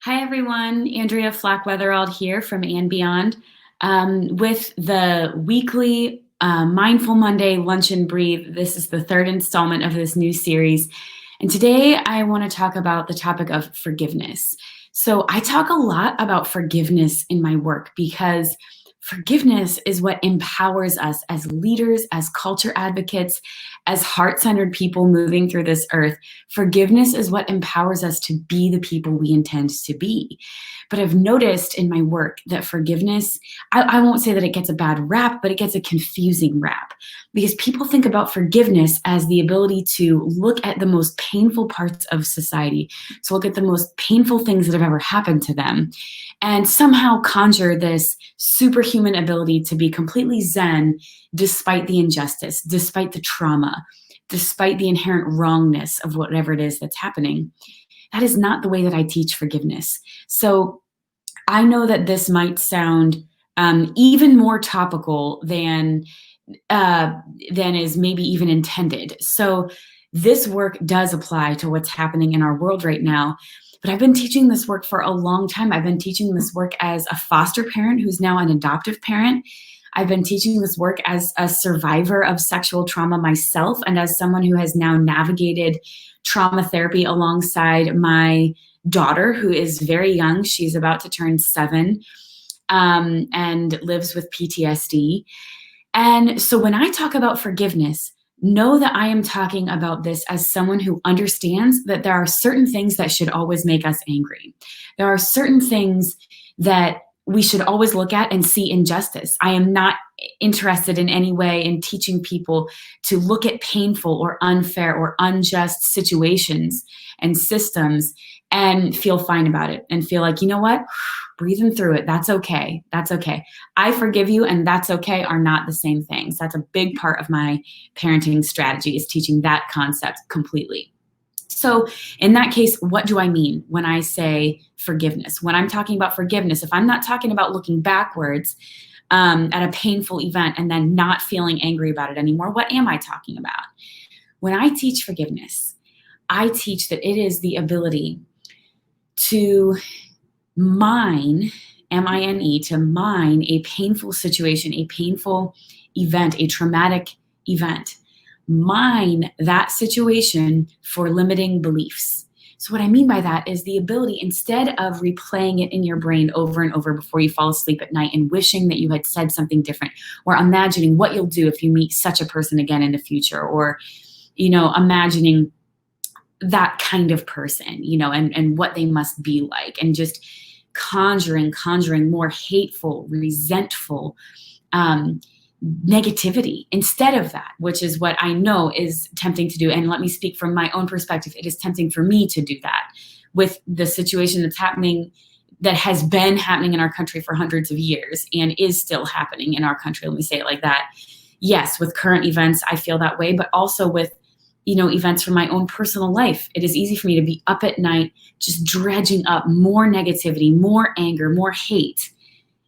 Hi, everyone. Andrea Flack-Wetherald here from And Beyond with the weekly Mindful Monday Lunch and Breathe. This is the third installment of this new series. And today I want to talk about the topic of forgiveness. So I talk a lot about forgiveness in my work because forgiveness is what empowers us as leaders, as culture advocates, as heart-centered people moving through this earth. Forgiveness is what empowers us to be the people we intend to be. But I've noticed in my work that forgiveness, I won't say that it gets a bad rap, but it gets a confusing rap because people think about forgiveness as the ability to look at the most painful parts of society, to look at the most painful things that have ever happened to them, and somehow conjure this superhuman ability to be completely zen despite the injustice, despite the trauma, despite the inherent wrongness of whatever it is that's happening. That is not the way that I teach forgiveness. So I know that this might sound even more topical than is maybe even intended. So this work does apply to what's happening in our world right now. But I've been teaching this work for a long time. I've been teaching this work as a foster parent who's now an adoptive parent. I've been teaching this work as a survivor of sexual trauma myself and as someone who has now navigated trauma therapy alongside my daughter, who is very young. She's about to turn 7 and lives with PTSD. And so when I talk about forgiveness, know that I am talking about this as someone who understands that there are certain things that should always make us angry. There are certain things that we should always look at and see injustice. I am not interested in any way in teaching people to look at painful or unfair or unjust situations and systems and feel fine about it and feel like, you know what, breathing through it, that's okay. That's okay. I forgive you and that's okay are not the same things. That's a big part of my parenting strategy, is teaching that concept completely. So in that case, what do I mean when I say forgiveness? When I'm talking about forgiveness, if I'm not talking about looking backwards at a painful event and then not feeling angry about it anymore, what am I talking about? When I teach forgiveness, I teach that it is the ability to mine, M-I-N-E, to mine a painful situation, a painful event, a traumatic event. Mine that situation for limiting beliefs. So what I mean by that is the ability, instead of replaying it in your brain over and over before you fall asleep at night and wishing that you had said something different, or imagining what you'll do if you meet such a person again in the future, or, imagining that kind of person, and what they must be like, and just conjuring more hateful, resentful, negativity instead of that, which is what I know is tempting to do. And let me speak from my own perspective. It is tempting for me to do that with the situation that's happening, that has been happening in our country for hundreds of years and is still happening in our country. Let me say it like that. Yes, with current events, I feel that way, but also with events from my own personal life. It is easy for me to be up at night, just dredging up more negativity, more anger, more hate.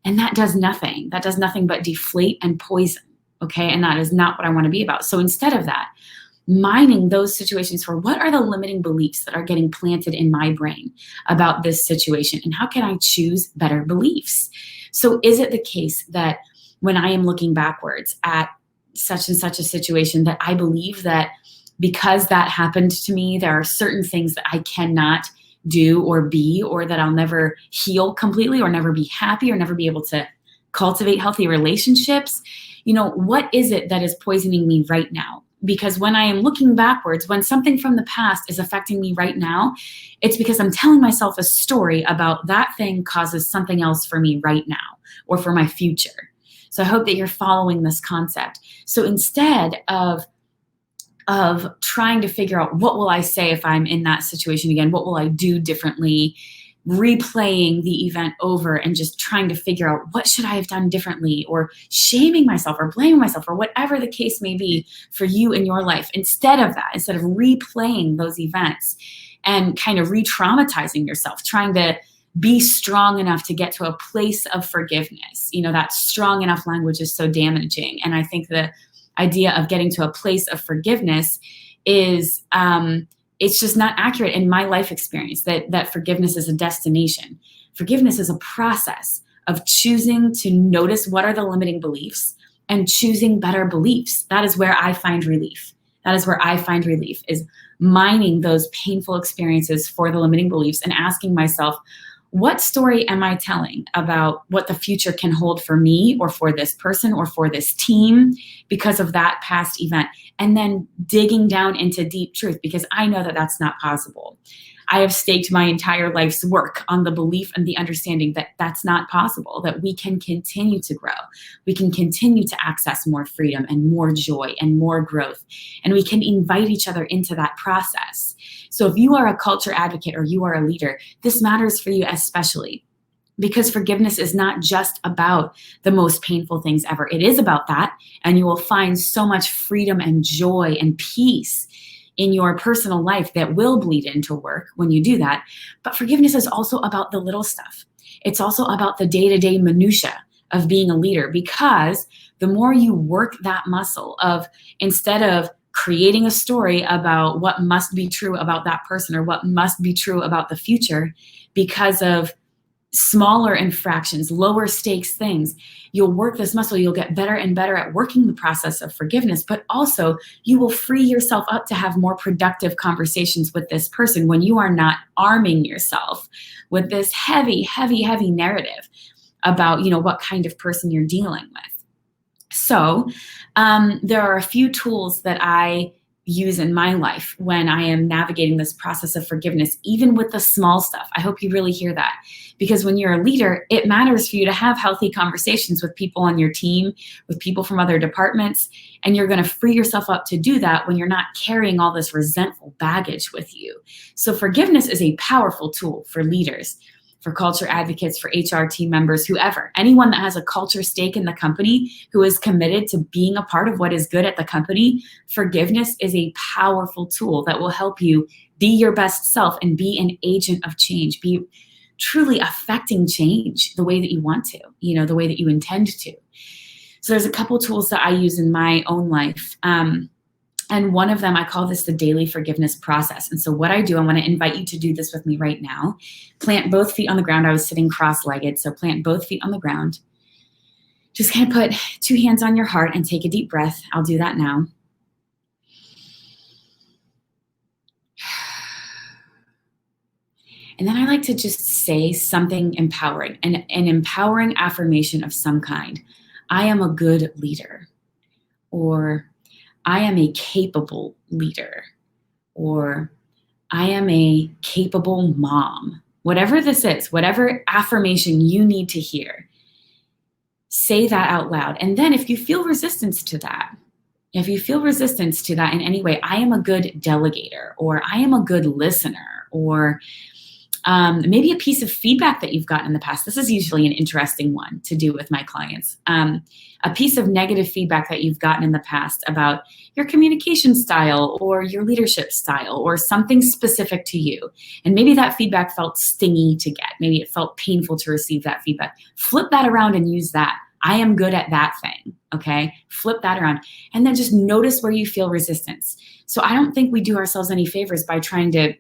And that does nothing. That does nothing but deflate and poison. Okay. And that is not what I want to be about. So instead of that, mining those situations for what are the limiting beliefs that are getting planted in my brain about this situation, and how can I choose better beliefs? So is it the case that when I am looking backwards at such and such a situation, that I believe that because that happened to me, there are certain things that I cannot do or be, or that I'll never heal completely, or never be happy, or never be able to cultivate healthy relationships? What is it that is poisoning me right now? Because when I am looking backwards, when something from the past is affecting me right now, it's because I'm telling myself a story about that thing causes something else for me right now, or for my future. So I hope that you're following this concept. So instead of trying to figure out, what will I say if I'm in that situation again? What will I do differently? Replaying the event over and just trying to figure out, what should I have done differently? Or shaming myself or blaming myself, or whatever the case may be for you in your life. Instead of replaying those events and kind of re-traumatizing yourself, trying to be strong enough to get to a place of forgiveness. That strong enough language is so damaging. And I think the idea of getting to a place of forgiveness is it's just not accurate in my life experience that forgiveness is a destination. Forgiveness is a process of choosing to notice what are the limiting beliefs and choosing better beliefs. That is where I find relief. That is where I find relief, is mining those painful experiences for the limiting beliefs and asking myself, what story am I telling about what the future can hold for me or for this person or for this team because of that past event? And then digging down into deep truth, because I know that that's not possible. I have staked my entire life's work on the belief and the understanding that that's not possible, that we can continue to grow. We can continue to access more freedom and more joy and more growth. And we can invite each other into that process. So if you are a culture advocate or you are a leader, this matters for you especially, because forgiveness is not just about the most painful things ever. It is about that. And you will find so much freedom and joy and peace in your personal life that will bleed into work when you do that. But forgiveness is also about the little stuff. It's also about the day-to-day minutia of being a leader, because the more you work that muscle of, instead of creating a story about what must be true about that person or what must be true about the future because of smaller infractions, lower stakes things, you'll work this muscle. You'll get better and better at working the process of forgiveness, but also you will free yourself up to have more productive conversations with this person when you are not arming yourself with this heavy, heavy, heavy narrative about, what kind of person you're dealing with. So there are a few tools that I use in my life when I am navigating this process of forgiveness, even with the small stuff. I hope you really hear that, because when you're a leader, it matters for you to have healthy conversations with people on your team, with people from other departments, and you're going to free yourself up to do that when you're not carrying all this resentful baggage with you. So forgiveness is a powerful tool for leaders, for culture advocates, for HR team members, whoever, anyone that has a culture stake in the company, who is committed to being a part of what is good at the company. Forgiveness is a powerful tool that will help you be your best self and be an agent of change, be truly affecting change the way that you want to, the way that you intend to. So there's a couple tools that I use in my own life. And one of them, I call this the daily forgiveness process. And so what I do, I want to invite you to do this with me right now. Plant both feet on the ground. I was sitting cross-legged, so plant both feet on the ground. Just kind of put two hands on your heart and take a deep breath. I'll do that now. And then I like to just say something empowering, an empowering affirmation of some kind. I am a good leader, or I am a capable leader, or I am a capable mom. Whatever this is, whatever affirmation you need to hear, say that out loud. And then if you feel resistance to that, in any way, I am a good delegator, or I am a good listener, or maybe a piece of feedback that you've gotten in the past. This is usually an interesting one to do with my clients. A piece of negative feedback that you've gotten in the past about your communication style or your leadership style or something specific to you. And maybe that feedback felt stingy to get. Maybe it felt painful to receive that feedback. Flip that around and use that. I am good at that thing, okay? Flip that around. And then just notice where you feel resistance. So I don't think we do ourselves any favors by trying to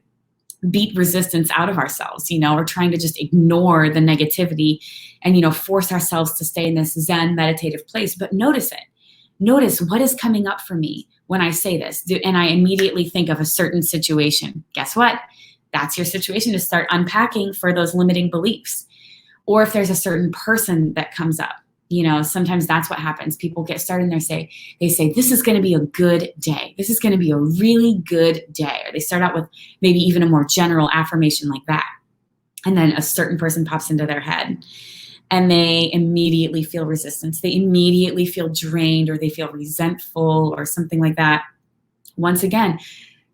beat resistance out of ourselves, or trying to just ignore the negativity and, force ourselves to stay in this Zen meditative place. But notice it. Notice what is coming up for me when I say this. And I immediately think of a certain situation. Guess what? That's your situation to start unpacking for those limiting beliefs. Or if there's a certain person that comes up, sometimes that's what happens. People get started and they say, this is going to be a good day. This is going to be a really good day. Or they start out with maybe even a more general affirmation like that. And then a certain person pops into their head and they immediately feel resistance. They immediately feel drained, or they feel resentful or something like that. Once again,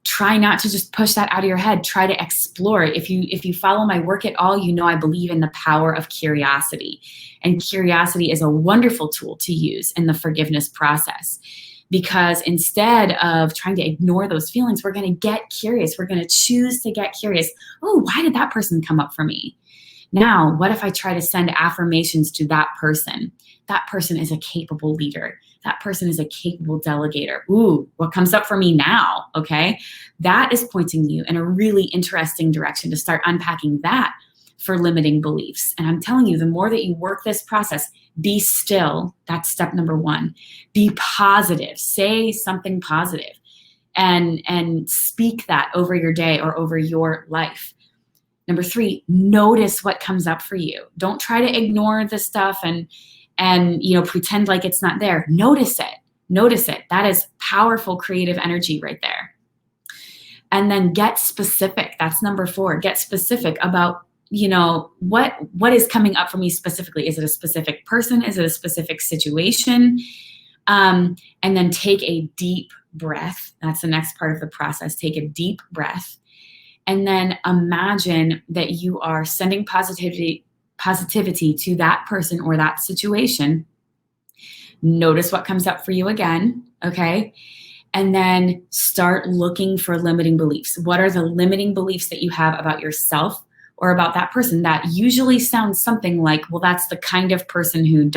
try not to just push that out of your head. Try to explore it. If you follow my work at all, I believe in the power of curiosity. And curiosity is a wonderful tool to use in the forgiveness process, because instead of trying to ignore those feelings, we're going to get curious. We're going to choose to get curious. Oh, why did that person come up for me? Now, what if I try to send affirmations to that person? That person is a capable leader. that person is a capable delegator. Ooh, what comes up for me now? Okay. That is pointing you in a really interesting direction to start unpacking that for limiting beliefs. And I'm telling you, the more that you work this process, be still. That's step number one. Be positive. Say something positive and speak that over your day or over your life. Number three, notice what comes up for you. Don't try to ignore the stuff and pretend like it's not there. Notice it. Notice it. That is powerful creative energy right there. And then get specific. That's number four. Get specific about, what is coming up for me specifically. Is it a specific person? Is it a specific situation? And then take a deep breath. That's the next part of the process. Take a deep breath. And then imagine that you are sending positivity to that person or that situation. Notice what comes up for you again, okay? And then start looking for limiting beliefs. What are the limiting beliefs that you have about yourself or about that person? That usually sounds something like, well, that's the kind of person who ...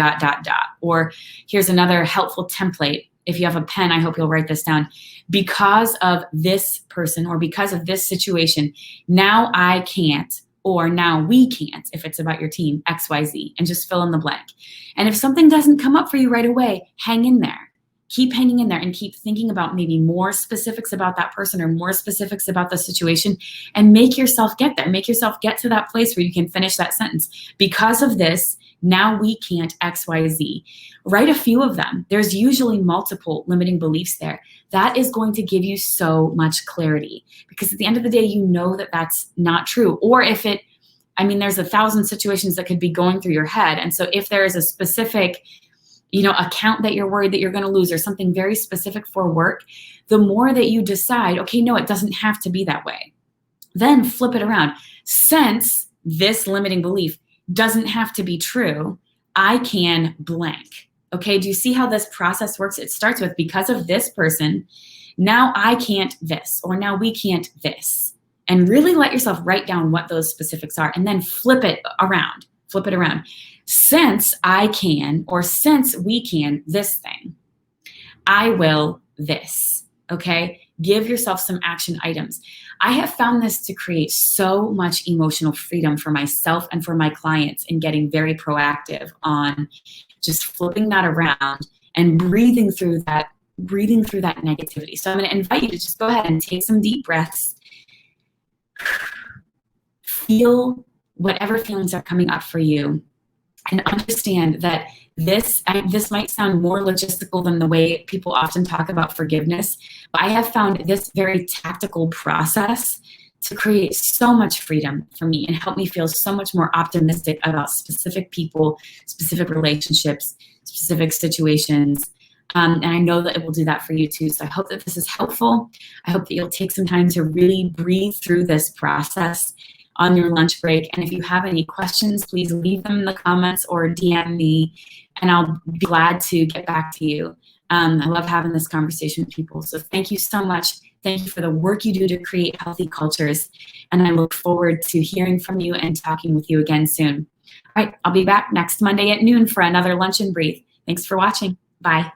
Or here's another helpful template. If you have a pen, I hope you'll write this down. Because of this person or because of this situation, now I can't, or now we can't, if it's about your team, XYZ, and just fill in the blank. And if something doesn't come up for you right away, hang in there. Keep hanging in there and keep thinking about maybe more specifics about that person or more specifics about the situation, and make yourself get there. Make yourself get to that place where you can finish that sentence. Because of this, now we can't XYZ. Write a few of them. There's usually multiple limiting beliefs there. That is going to give you so much clarity, because at the end of the day, you know that that's not true. Or if there's 1,000 situations that could be going through your head. And so if there is a specific, account that you're worried that you're going to lose or something very specific for work, the more that you decide, okay, no, it doesn't have to be that way. Then flip it around. Since this limiting belief doesn't have to be true, I can blank. Okay, do you see how this process works? It starts with, because of this person, now I can't this, or now we can't this. And really let yourself write down what those specifics are, and then flip it around. Flip it around. Since I can, or since we can this thing, I will this. Okay, give yourself some action items. I have found this to create so much emotional freedom for myself and for my clients in getting very proactive on just flipping that around and breathing through that negativity. So I'm going to invite you to just go ahead and take some deep breaths. Feel whatever feelings are coming up for you, and understand that this might sound more logistical than the way people often talk about forgiveness, but I have found this very tactical process to create so much freedom for me and help me feel so much more optimistic about specific people, specific relationships, specific situations. And I know that it will do that for you too. So I hope that this is helpful. I hope that you'll take some time to really breathe through this process on your lunch break. And if you have any questions, please leave them in the comments or DM me, and I'll be glad to get back to you. I love having this conversation with people. So thank you so much. Thank you for the work you do to create healthy cultures. And I look forward to hearing from you and talking with you again soon. All right, I'll be back next Monday at noon for another Lunch and Breathe. Thanks for watching. Bye.